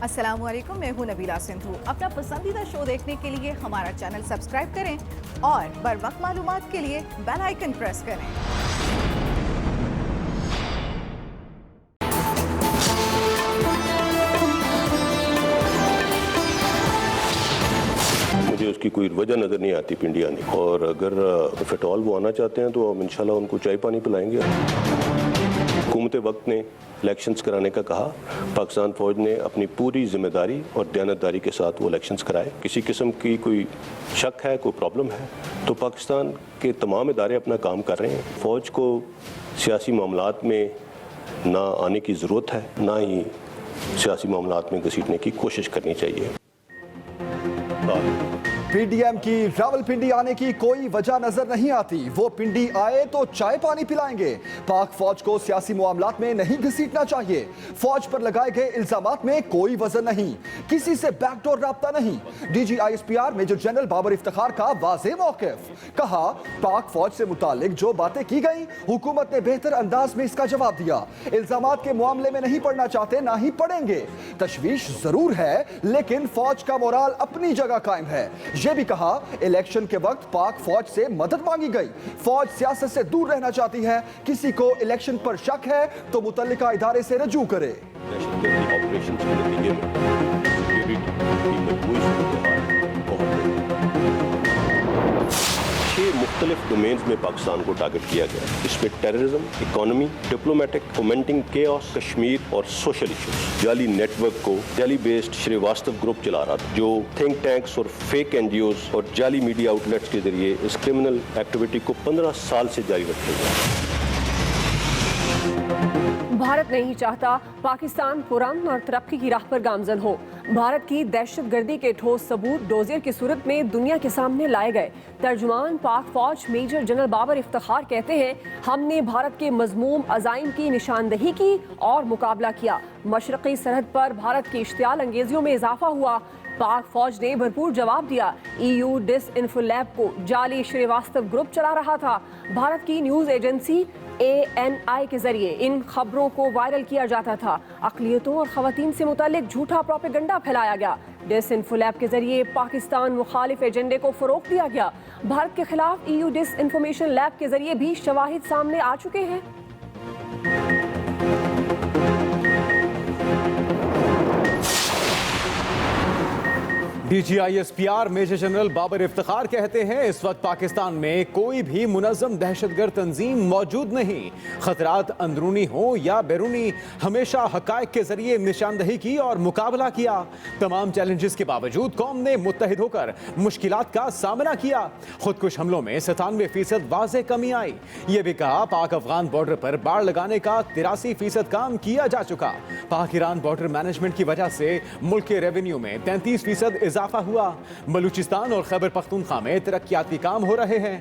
السلام علیکم، میں ہوں نبیلہ سندھو۔ اپنا پسندیدہ شو دیکھنے کے لیے ہمارا چینل سبسکرائب کریں اور بر وقت معلومات کے لیے بیل آئیکن پریس کریں۔ مجھے اس کی کوئی وجہ نظر نہیں آتی پنڈی آنے، اور اگر فٹ آل وہ آنا چاہتے ہیں تو ہم انشاءاللہ ان کو چائے پانی پلائیں گے۔ حکومت وقت نے الیکشنز کرانے کا کہا، پاکستان فوج نے اپنی پوری ذمہ داری اور دیانتداری کے ساتھ وہ الیکشنز کرائے۔ کسی قسم کی کوئی شک ہے، کوئی پرابلم ہے تو پاکستان کے تمام ادارے اپنا کام کر رہے ہیں۔ فوج کو سیاسی معاملات میں نہ آنے کی ضرورت ہے، نہ ہی سیاسی معاملات میں گھسیٹنے کی کوشش کرنی چاہیے۔ پی ڈی ایم کی راول پنڈی آنے کی کوئی وجہ نظر نہیں آتی، وہ پنڈی آئے تو چائے پانی پلائیں گے۔ پاک فوج کو سیاسی معاملات میں نہیں گھسیٹنا چاہیے۔ فوج پر لگائے گئے الزامات میں کوئی وزن نہیں، کسی سے بیک ڈور رابطہ نہیں۔ D G I S P R major general Babar Iftikhar کا واضح موقف، کہا پاک فوج سے متعلق جو باتیں کی گئیں حکومت نے بہتر انداز میں اس کا جواب دیا۔ الزامات کے معاملے میں نہیں پڑنا چاہتے، نہ ہی پڑیں گے۔ تشویش ضرور ہے لیکن فوج کا مورال اپنی جگہ قائم ہے۔ یہ بھی کہا الیکشن کے وقت پاک فوج سے مدد مانگی گئی، فوج سیاست سے دور رہنا چاہتی ہے، کسی کو الیکشن پر شک ہے تو متعلقہ ادارے سے رجوع کرے۔ مختلف ڈومینز میں پاکستان کو ٹارگٹ کیا گیا، اس میں terrorism, economy, diplomatic, fomenting chaos, Kashmir اور سوشل ایشوز۔ جعلی نیٹ ورک کو دہلی بیسڈ شریواستو گروپ چلا رہا تھا جو تھنک ٹینکس اور فیک این جی اوز اور جعلی میڈیا آؤٹ لیٹس کے ذریعے اس کرمنل ایکٹیویٹی کو 15 سال سے جاری رکھے گا۔ بھارت نہیں چاہتا پاکستان پرامن اور ترقی کی راہ پر گامزن ہو۔ بھارت کی دہشت گردی کے ٹھوس ثبوت ڈوزیر کی صورت میں دنیا کے سامنے لائے گئے۔ ترجمان پاک فوج میجر جنرل بابر افتخار کہتے ہیں، ہم نے بھارت کے مذموم عزائم کی نشاندہی کی اور مقابلہ کیا۔ مشرقی سرحد پر بھارت کی اشتعال انگیزیوں میں اضافہ ہوا۔ پاک فوج نے بھرپور جواب دیا۔ ای یو ڈس انفو لیب کو جعلی شریواستو گروپ چلا رہا تھا۔ بھارت کی نیوز ایجنسی ANI کے ذریعے ان خبروں کو وائرل کیا جاتا تھا۔ اقلیتوں اور خواتین سے متعلق جھوٹا پروپیگنڈا پھیلایا گیا۔ ڈس انفو لیب کے ذریعے پاکستان مخالف ایجنڈے کو فروغ دیا گیا۔ بھارت کے خلاف EU ڈس انفارمیشن لیب کے ذریعے بھی شواہد سامنے آ چکے ہیں۔ D G I S P R major general Babar Iftikhar کہتے ہیں اس وقت پاکستان میں کوئی بھی منظم دہشت گرد تنظیم موجود نہیں۔ خطرات اندرونی ہوں یا بیرونی، ہمیشہ حقائق کے ذریعے نشاندہی کی اور مقابلہ کیا۔ تمام چیلنجز کے باوجود قوم نے متحد ہو کر مشکلات کا سامنا کیا۔ خودکش حملوں میں 97% واضح کمی آئی۔ یہ بھی کہا پاک افغان بارڈر پر باڑ لگانے کا 83% کام کیا جا چکا۔ پاک ایران بارڈر مینجمنٹ کی وجہ سے ملک کے ریونیو میں 33% اضافہ ہوا۔ بلوچستان اور خیبر پختونخوا میں ترقیاتی کام ہو رہے ہیں۔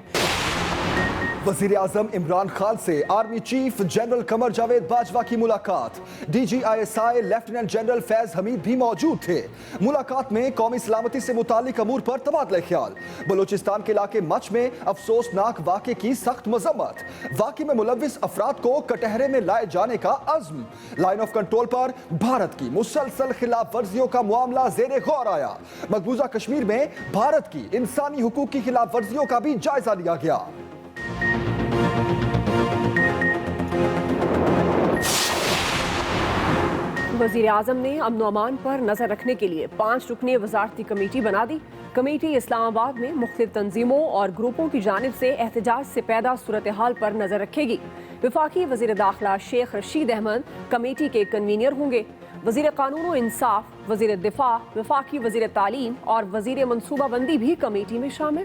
وزیر اعظم عمران خان سے army chief general Qamar Javed Bajwa کی ملاقات۔ D G I S I lieutenant general Faiz Hameed بھی موجود تھے۔ ملاقات میں قومی سلامتی سے متعلق امور پر تبادلہ خیال۔ بلوچستان کے علاقے مچھ میں افسوسناک واقعے کی سخت مذمت۔ واقعے میں ملوث افراد کو کٹہرے میں لائے جانے کا عزم۔ لائن آف کنٹرول پر بھارت کی مسلسل خلاف ورزیوں کا معاملہ زیر غور آیا۔ مقبوضہ کشمیر میں بھارت کی انسانی حقوق کی خلاف ورزیوں کا بھی جائزہ لیا گیا۔ وزیر اعظم نے امن و امان پر نظر رکھنے کے لیے 5 رکنی وزارتی کمیٹی بنا دی۔ کمیٹی اسلام آباد میں مختلف تنظیموں اور گروپوں کی جانب سے احتجاج سے پیدا صورتحال پر نظر رکھے گی۔ وفاقی وزیر داخلہ شیخ رشید احمد کمیٹی کے کنوینر ہوں گے۔ وزیر قانون و انصاف، وزیر دفاع، وفاقی وزیر تعلیم اور وزیر منصوبہ بندی بھی کمیٹی میں شامل۔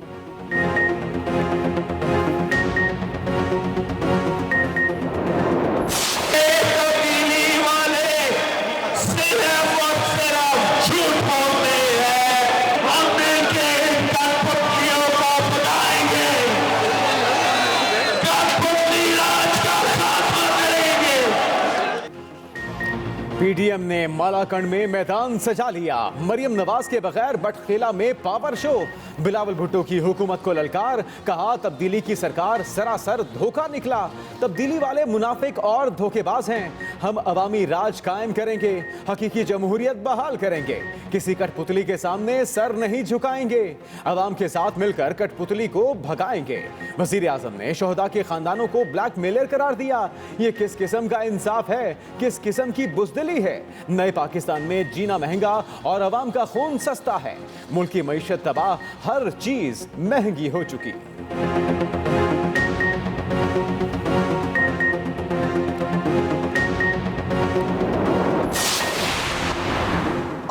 पीडीएम ने मालाकंड में मैदान सजा लिया। मरियम नवाज के बगैर बटखेला में पावर शो। बिलावल भुट्टो की हुकूमत को ललकार, कहा तब्दीली की सरकार सरासर धोखा निकला। तब्दीली वाले मुनाफिक और धोखेबाज हैं। हम अवामी राज कायम करेंगे, हकीकी जमहूरियत बहाल करेंगे, किसी कठपुतली के सामने सर नहीं झुकाएंगे, अवाम के साथ मिलकर कठपुतली को भगाएंगे। वजीर आजम ने शोहदा के खानदानों को ब्लैकमेलर करार दिया। ये किस किस्म का इंसाफ है, किस किस्म की बुज़दिली है। नए पाकिस्तान में जीना महंगा और अवाम का खून सस्ता है। मुल्क की मईशत तबाह, हर चीज महंगी हो चुकी।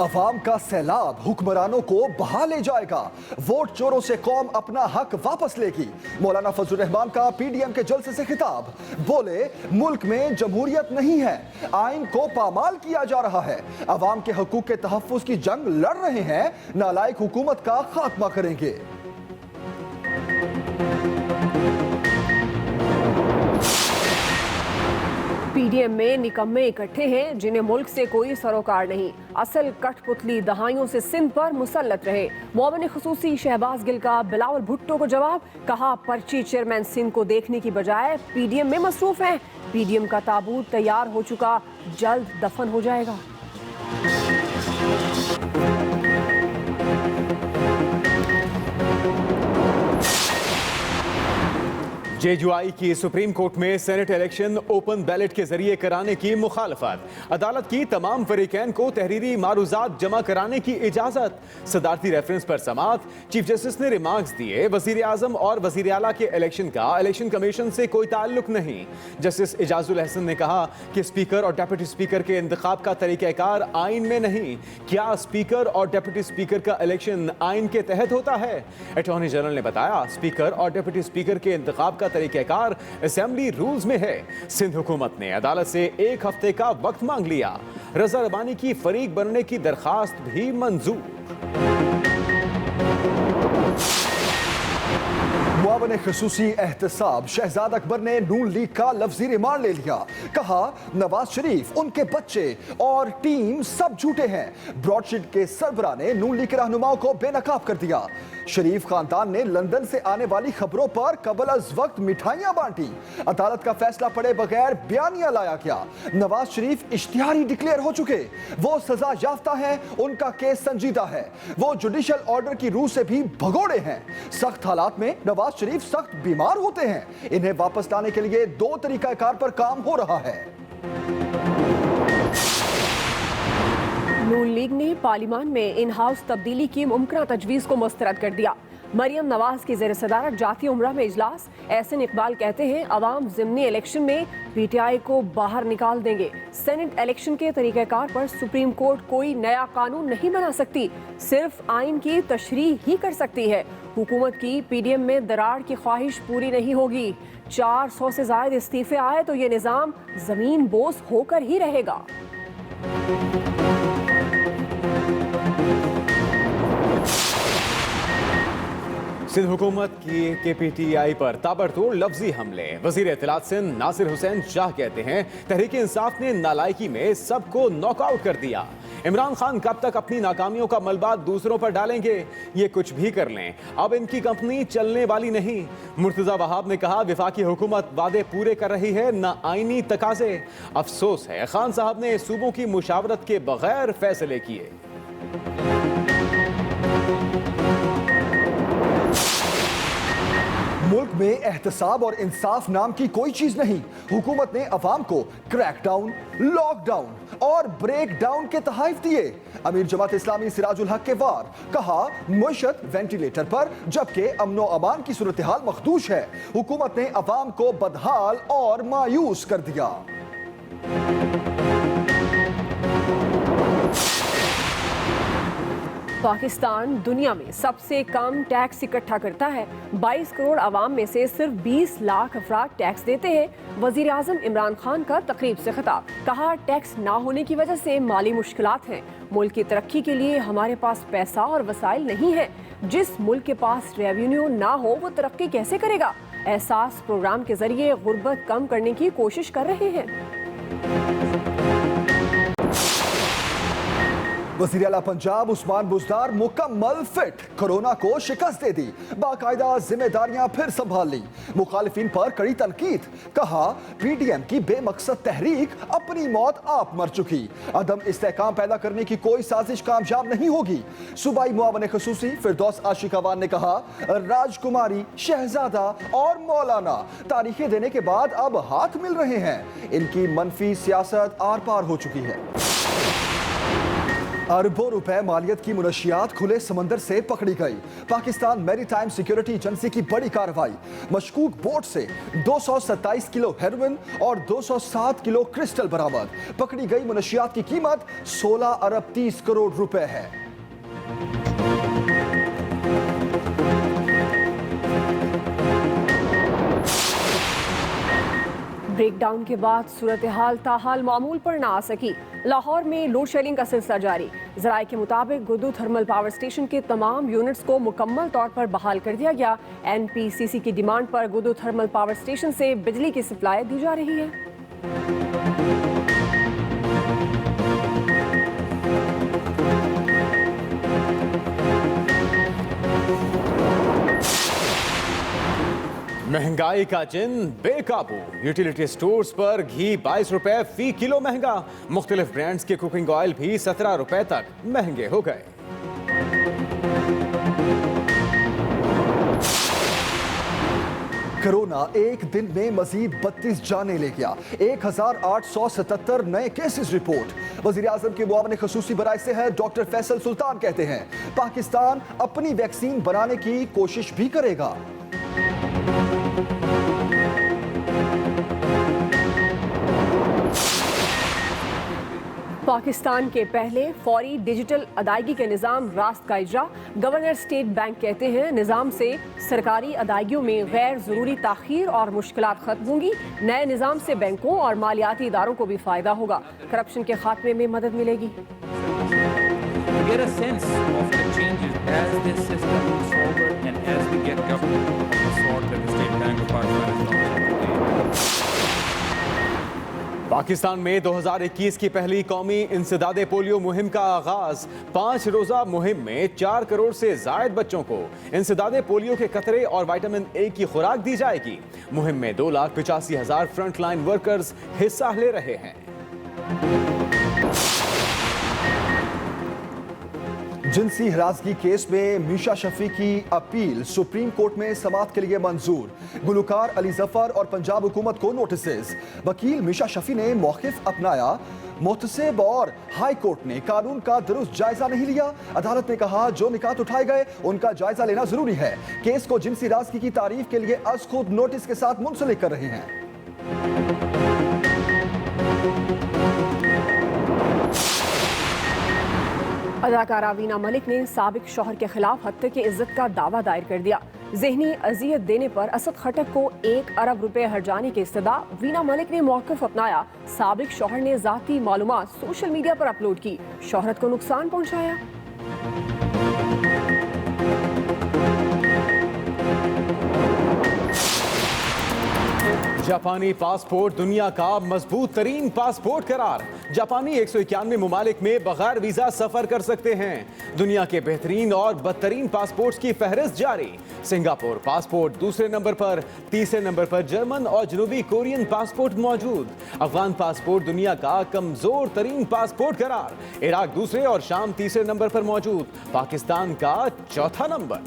अवाम का सैलाब हुक्मरानों को बहा ले जाएगा। वोट चोरों से कौम अपना हक वापस लेगी। मौलाना फजलुर रहमान का पीडीएम के जलसे से खिताब। बोले मुल्क में जमहूरियत नहीं है, आइन को पामाल किया जा रहा है। अवाम के हकूक के तहफ्फुज की जंग लड़ रहे हैं, नालायक हुकूमत का खात्मा करेंगे। पीडीएम में निकम्मे इकट्ठे हैं जिन्हें मुल्क से कोई सरोकार नहीं। असल कठपुतली दहाइयों से सिंध पर मुसल्लत रहे। मोमिन खसूसी शहबाज गिल का बिलावल भुट्टो को जवाब, कहा पर्ची चेयरमैन सिंध को देखने की बजाय पीडीएम में मसरूफ हैं। पीडीएम का ताबूत तैयार हो चुका, जल्द दफन हो जाएगा। जेजुआई की सुप्रीम कोर्ट में सेनेट इलेक्शन ओपन बैलेट के जरिए कराने की मुखालफत। अदालत की तमाम फरीकैन को तहरीरी मारूजात जमा कराने की इजाजत। सदारती रेफरेंस पर समात। चीफ जस्टिस ने रिमार्क्स दिए, वजीर आजम और वजीर आला के इलेक्शन का इलेक्शन कमीशन से कोई ताल्लुक नहीं। जस्टिस एजाजुल अहसन ने कहा कि स्पीकर और डेप्यूटी स्पीकर के इंतखाब का तरीक़ाकार आइन में नहीं। क्या स्पीकर और डेप्यूटी स्पीकर का इलेक्शन आइन के तहत होता है? अटॉर्नी जनरल ने बताया, स्पीकर और डेप्यूटी स्पीकर के इंतखाब का तरीक़ाकार असेंबली रूल्स में है। सिंध हुकूमत ने अदालत से 1 हफ्ते का वक्त मांग लिया। रजा रबानी की फरीक बनने की दरखास्त भी मंजूर। मुआवन खसूसी एहतसाब शहजाद अकबर ने नून लीग का लफ्जी रिमांड ले लिया। कहा नवाज शरीफ, उनके बच्चे और टीम सब झूठे हैं। ब्रॉडशीट के सरबराह ने नून लीग के रहनुमाओं को बेनकाब कर दिया। शरीफ खानदान ने लंदन से आने वाली खबरों पर कबल अज वक्त मिठाइयां बांटी। अदालत का फैसला पड़े बगैर बयानिया लाया गया। नवाज शरीफ इश्तिहारी डिक्लेयर हो चुके। वो सजा याफ्ता है, उनका केस संजीदा है। वो जुडिशियल ऑर्डर की रूह से भी भगोड़े हैं। सख्त हालात में नवाज शरीफ सख्त बीमार होते हैं। इन्हें वापस लाने के लिए 2 तरीकाकार पर काम हो रहा है। नून लीग ने पार्लियामान में इन हाउस तब्दीली की मुमकिन तजवीज़ को मुस्तरद कर दिया। मरियम नवाज की ज़ेर सदारत जाती उम्रा में इजलास। एहसन इकबाल कहते हैं अवाम ज़िमनी इलेक्शन में पीटीआई को बाहर निकाल देंगे। सेनेट इलेक्शन के तरीक़ाकार पर सुप्रीम कोर्ट कोई नया कानून नहीं बना सकती, सिर्फ आइन की तशरीह ही कर सकती है। हुकूमत की पीडीएम में दरार की ख्वाहिश पूरी नहीं होगी। 400 से ज़ायद इस्तीफे आए तो ये निज़ाम ज़मीन बोस होकर ही रहेगा। सिंध हुकूमत की KPTI पर ताबड़तोड़ लफ्जी हमले। वजीर इत्तलात सिंध नासिर हुसैन शाह कहते हैं तहरीक इंसाफ ने नालायकी में सबको नॉकआउट कर दिया। इमरान खान कब तक अपनी नाकामियों का मलबा दूसरों पर डालेंगे? ये कुछ भी कर लें, अब इनकी कंपनी चलने वाली नहीं। मुर्तजा वहाब ने कहा वफाकी हुकूमत वादे पूरे कर रही है, न आईनी तकाजे। अफसोस है खान साहब ने सूबों की मुशावरत के बगैर फैसले किए। मुल्क में एहतसाब और इंसाफ नाम की कोई चीज नहीं। हुकूमत ने अवाम को क्रैकडाउन, लॉकडाउन और ब्रेक डाउन के तहाइफ दिए। अमीर जमात इस्लामी सिराजुल हक के वार, कहा मुशत वेंटिलेटर पर जबकि अमनो अमान की सूरत हाल मखदूश है। हुकूमत ने अवाम को बदहाल और मायूस कर दिया। पाकिस्तान दुनिया में सबसे कम टैक्स इकट्ठा करता है। 22 करोड़ आवाम में से सिर्फ 20 लाख अफराद टैक्स देते हैं। वजीर आजम इमरान खान का तकरीब से खिताब, कहा टैक्स ना होने की वजह से माली मुश्किलात हैं। मुल्क की तरक्की के लिए हमारे पास पैसा और वसाइल नहीं है। जिस मुल्क के पास रेवेन्यू ना हो वो तरक्की कैसे करेगा? एहसास प्रोग्राम के जरिए गुर्बत कम करने की कोशिश कर रहे हैं। वज़ीर आला पंजाब उस्मान बुज़दार मुकम्मल फिट, कोरोना को शिकस्त दे दी, बाकायदा जिम्मेदारियां फिर संभाल ली, मुखालिफिन पर कड़ी तनकीद, कहा पीडीएम की बेमकसद तहरीक अपनी मौत आप मर चुकी, अदम इस्तेहकाम पैदा करने की कोई साजिश कामयाब नहीं होगी। सूबाई मुआवन खसूसी फिरदौस आशिकावान ने कहा राजकुमारी, शहजादा और मौलाना तारीखें देने के बाद अब हाथ मिल रहे हैं, इनकी मनफी सियासत आर पार हो चुकी है। अरबों रुपए मालियत की मुनशियात खुले समंदर से पकड़ी गई, पाकिस्तान मैरीटाइम सिक्योरिटी एजेंसी की बड़ी कार्रवाई, मशकूक बोट से 227 किलो हेरोइन और 207 किलो क्रिस्टल बरामद, पकड़ी गई मुनशियात की कीमत 16 अरब 30 करोड़ रुपए है। ब्रेकडाउन के बाद सूरत हाल ताहाल मामूल पर ना आ सकी, लाहौर में लोड शेडिंग का सिलसिला जारी, ज़राए के मुताबिक गुद्दू थर्मल पावर स्टेशन के तमाम यूनिट्स को मुकम्मल तौर पर बहाल कर दिया गया। एनपीसीसी की डिमांड पर गुद्दू थर्मल पावर स्टेशन से बिजली की सप्लाई दी जा रही है। महंगाई का जिन बेकाबू, यूटिलिटी स्टोर्स पर घी 22 रुपए फी किलो महंगा, मुख्तलिफ ब्रांड्स के कुकिंग ऑयल भी 17 रुपए तक महंगे हो गए। कोरोना एक दिन में मजीद 32 जाने ले गया, 1877 नए केसेस रिपोर्ट। वज़ीर आज़म के मुआवन खसूसी बराए सेहत डॉक्टर फैसल सुल्तान कहते हैं पाकिस्तान अपनी वैक्सीन बनाने की कोशिश भी करेगा। पाकिस्तान के पहले फौरी डिजिटल अदायगी के निज़ाम रास्त का इजरा, गवर्नर स्टेट बैंक कहते हैं निज़ाम से सरकारी अदायगियों में गैर ज़रूरी ताख़ीर और मुश्किलात ख़त्म होंगी, नए निज़ाम से बैंकों और मालियाती इदारों को भी फ़ायदा होगा, करप्शन के खात्मे में मदद मिलेगी। Get a sense of the changes as this system moves forward and as we get government of the sort that the State Bank of Pakistan is launching today. Pakistan में 2021 की पहली कौमी इंसदादे पोलियो मुहिम का आगाज, 5 रोजा मुहिम में 4 करोड़ से जायद बच्चों को इंसदादे पोलियो के कतरे और विटामिन ए की खुराक दी जाएगी। मुहिम में 2,85,000 फ्रंट लाइन वर्कर्स हिस्सा ले रहे हैं। जिनसी हिरासगी केस में मीशा शफी की अपील सुप्रीम कोर्ट में समाअत के लिए मंजूर, गुलकार अली जफर और पंजाब हुकूमत को नोटिसेस, वकील मीशा शफी ने मौक़िफ़ अपनाया, मोहतसिब और हाई कोर्ट ने कानून का दुरुस्त जायजा नहीं लिया, अदालत ने कहा जो निकात उठाए गए उनका जायजा लेना जरूरी है, केस को जिनसी हिरासगी की तारीफ के लिए अज खुद नोटिस के साथ मुंसलिक कर रहे हैं। अदाकारा वीना मलिक ने साबिक शौहर के खिलाफ हत्या की इज्जत का दावा दायर कर दिया। ज़हनी अजियत देने पर असद खटक को 1 अरब रुपए हर्जाने की इस्तदा, वीना मलिक ने मौक़िफ़ अपनाया, साबिक शौहर ने ज़ाती मालूमात सोशल मीडिया पर अपलोड की, शौहरत को नुकसान पहुंचाया। जापानी पासपोर्ट दुनिया का मजबूत तरीन पासपोर्ट करार, जापानी 191 ममालिक में बगैर वीजा सफर कर सकते हैं। दुनिया के बेहतरीन और बदतरीन पासपोर्ट्स की फहरिस्त जारी, सिंगापुर पासपोर्ट दूसरे नंबर पर, तीसरे नंबर पर जर्मन और जनूबी कोरियन पासपोर्ट मौजूद। अफगान पासपोर्ट दुनिया का कमजोर तरीन पासपोर्ट करार, इराक दूसरे और शाम तीसरे नंबर पर मौजूद, पाकिस्तान का चौथा नंबर।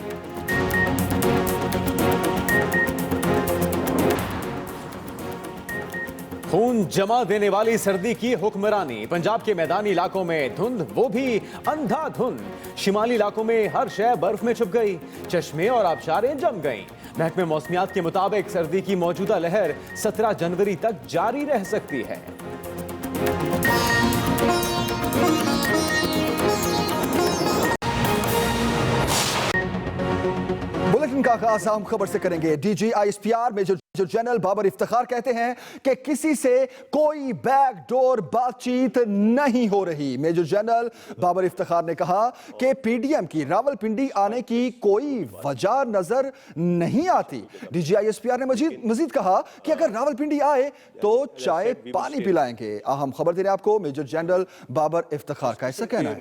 खून जमा देने वाली सर्दी की हुक्मरानी, पंजाब के मैदानी इलाकों में धुंध, वो भी अंधाधुंध, शिमाली इलाकों में हर शय बर्फ में छुप गई, चश्मे और आबशारें जम गईं। महकमे मौसमियात के मुताबिक सर्दी की मौजूदा लहर 17 जनवरी तक जारी रह सकती है। बुलेटिन का आगाज अहम खबर से करेंगे। DG ISPR major general Babar Iftikhar कहते हैं कि किसी से कोई बैकडोर बातचीत नहीं हो रही। मेजर जनरल बाबर इफ्तिखार ने कहा कि पीडीएम की रावलपिंडी आने की कोई वजह नजर नहीं आती। डीजी आईएसपीआर ने मजीद कहा कि अगर रावलपिंडी आए तो चाय पानी पिलाएंगे। अहम खबर दे रहे हैं आपको, मेजर जनरल बाबर इफ्तिखार का ऐसा कहना है।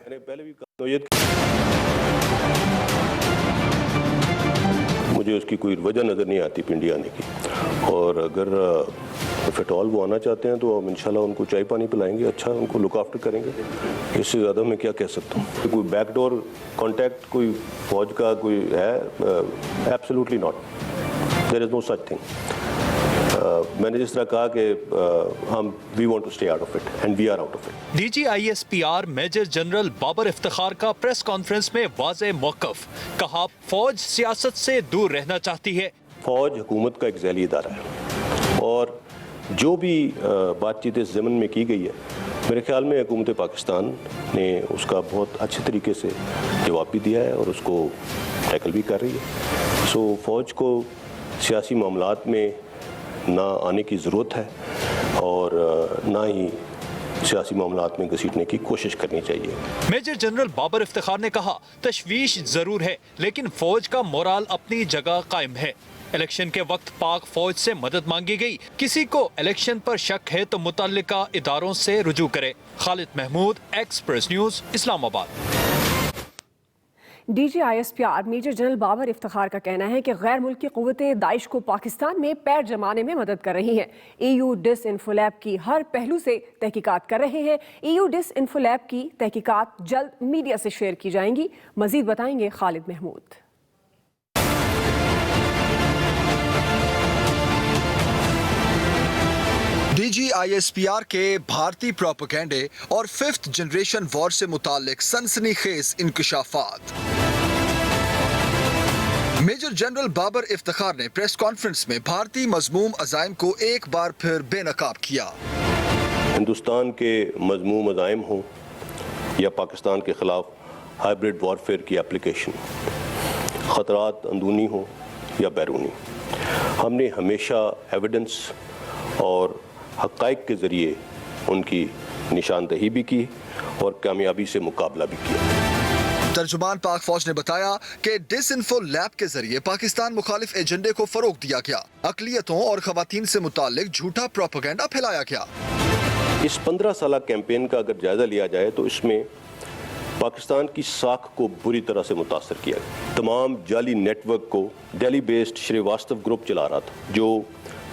मुझे उसकी कोई वजह नज़र नहीं आती पिंडी आने की, और अगर इफ एट ऑल वो आना चाहते हैं तो हम इंशाल्लाह उनको चाय पानी पिलाएंगे, अच्छा उनको लुक आफ्टर करेंगे। इससे ज़्यादा मैं क्या कह सकता हूँ। कोई बैकडोर कांटेक्ट कोई फौज का कोई है? Absolutely not, there is no such thing. मैंने जिस तरह कहा कि हम we want to stay out of it and we are out of it. DG ISPR major general Babar Iftikhar का प्रेस कॉन्फ्रेंस में वाज़े मौक़िफ़, कहा फौज सियासत से दूर रहना चाहती है। फौज हुकूमत का एक ज़ैली इदारा है और जो भी बातचीत इस ज़मन में की गई है, मेरे ख्याल में हुकूमत पाकिस्तान ने उसका बहुत अच्छे तरीके से जवाब भी दिया है और उसको टैकल भी कर रही है। सो फौज को सियासी मामलात में ना आने की ज़रूरत है और ना ही सियासी मामलात में घसीटने की कोशिश करनी चाहिए। मेजर जनरल बाबर इफ्तिखार ने कहा तशवीश जरूर है लेकिन फौज का मोराल अपनी जगह कायम है। इलेक्शन के वक्त पाक फौज से मदद मांगी गई, किसी को इलेक्शन पर शक है तो मुतल्लिका इदारों से रुजू करे। Khalid Mahmood, Express News, Islamabad. DG ISPR major general Babar Iftikhar का कहना है कि गैर मुल्की क़ुव्वतें दाइश को पाकिस्तान में पैर जमाने में मदद कर रही हैं। EU डिसइंफोलैब की हर पहलू से तहकीकात कर रहे हैं। EU डिसइंफोलैब की तहकीकात जल्द मीडिया से शेयर की जाएंगी। मजीद बताएंगे खालिद महमूद। डीजी आईएसपीआर के भारतीय प्रोपेगेंडे और 5th जनरेशन वॉर से मुतालिक सनसनीखेज इंकशाफात। मेजर जनरल बाबर इफ्तिखार ने प्रेस कॉन्फ्रेंस में भारतीय मजमूम अज़ाइम को एक बार फिर बेनकाब किया। हिंदुस्तान के मजमूम अज़ाइम हों या पाकिस्तान के ख़िलाफ़ हाइब्रिड वॉरफेयर की एप्लीकेशन, ख़तरात अंदरूनी हों या बैरूनी, हमने हमेशा एविडेंस और हक़ाइक़ के ज़रिए उनकी निशानदही भी की और कामयाबी से मुकाबला भी किया। तर्जुमान पाक फौज ने बताया कि डिसइंफो लैब के जरिए पाकिस्तान मुखालिफ एजेंडे को फरोग दिया गया, अक़लियतों और ख़वातीन से मुतालिक झूठा प्रोपेगेंडा फैलाया गया। इस 15 साल कैंपेन का अगर जायज़ा लिया जाए तो इसमें पाकिस्तान की साख को बुरी तरह से मुतासर किया गया। तमाम जाली नेटवर्क को दिल्ली बेस्ड श्रीवास्तव ग्रुप चला रहा था, जो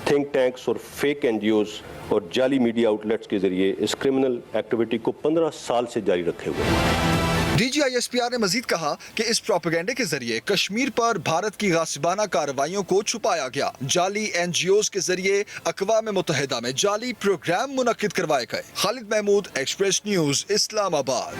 थिंक टैंक्स और फेक NGOs और जाली मीडिया आउटलेट्स के जरिए इस क्रिमिनल एक्टिविटी को 15 साल से जारी रखे हुए। डीजी आईएसपीआर ने मजीद कहा कि इस प्रोपेगेंडे के जरिए कश्मीर पर भारत की गासिबाना कार्रवाइयों को छुपाया गया। जाली NGOs के जरिए अक़वाम मुत्तहिदा में जाली प्रोग्राम मुनक्किद करवाए गए। Khalid Mahmood, Express News, Islamabad.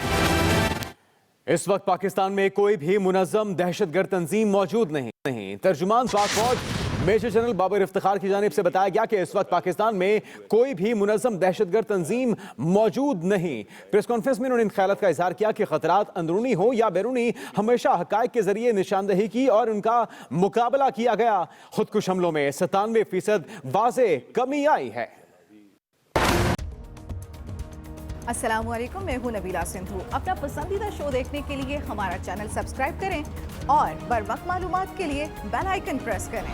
इस वक्त पाकिस्तान में कोई भी मुनज़्ज़म दहशतगर्द तंजीम मौजूद नहीं। तर्जुमान पाक फौज मेजर जनरल बाबर इफ्तिखार की जानिब से बताया गया कि इस वक्त पाकिस्तान में कोई भी मुनज़्ज़म दहशतगर्द तंजीम मौजूद नहीं। प्रेस कॉन्फ्रेंस में उन्होंने इन ख्यालात का इजहार किया कि खतरात अंदरूनी हो या बैरूनी हमेशा हक़ाइक़ के जरिए निशानदही की और उनका मुकाबला किया गया। खुदकुश हमलों में 97% वाज़े कमी आई है। अस्सलाम वालेकुम, मैं हूं नबीला सिंधु। अपना पसंदीदा शो देखने के लिए हमारा चैनल सब्सक्राइब करें और बर वक्त मालूमात के लिए बेल आइकन प्रेस करें।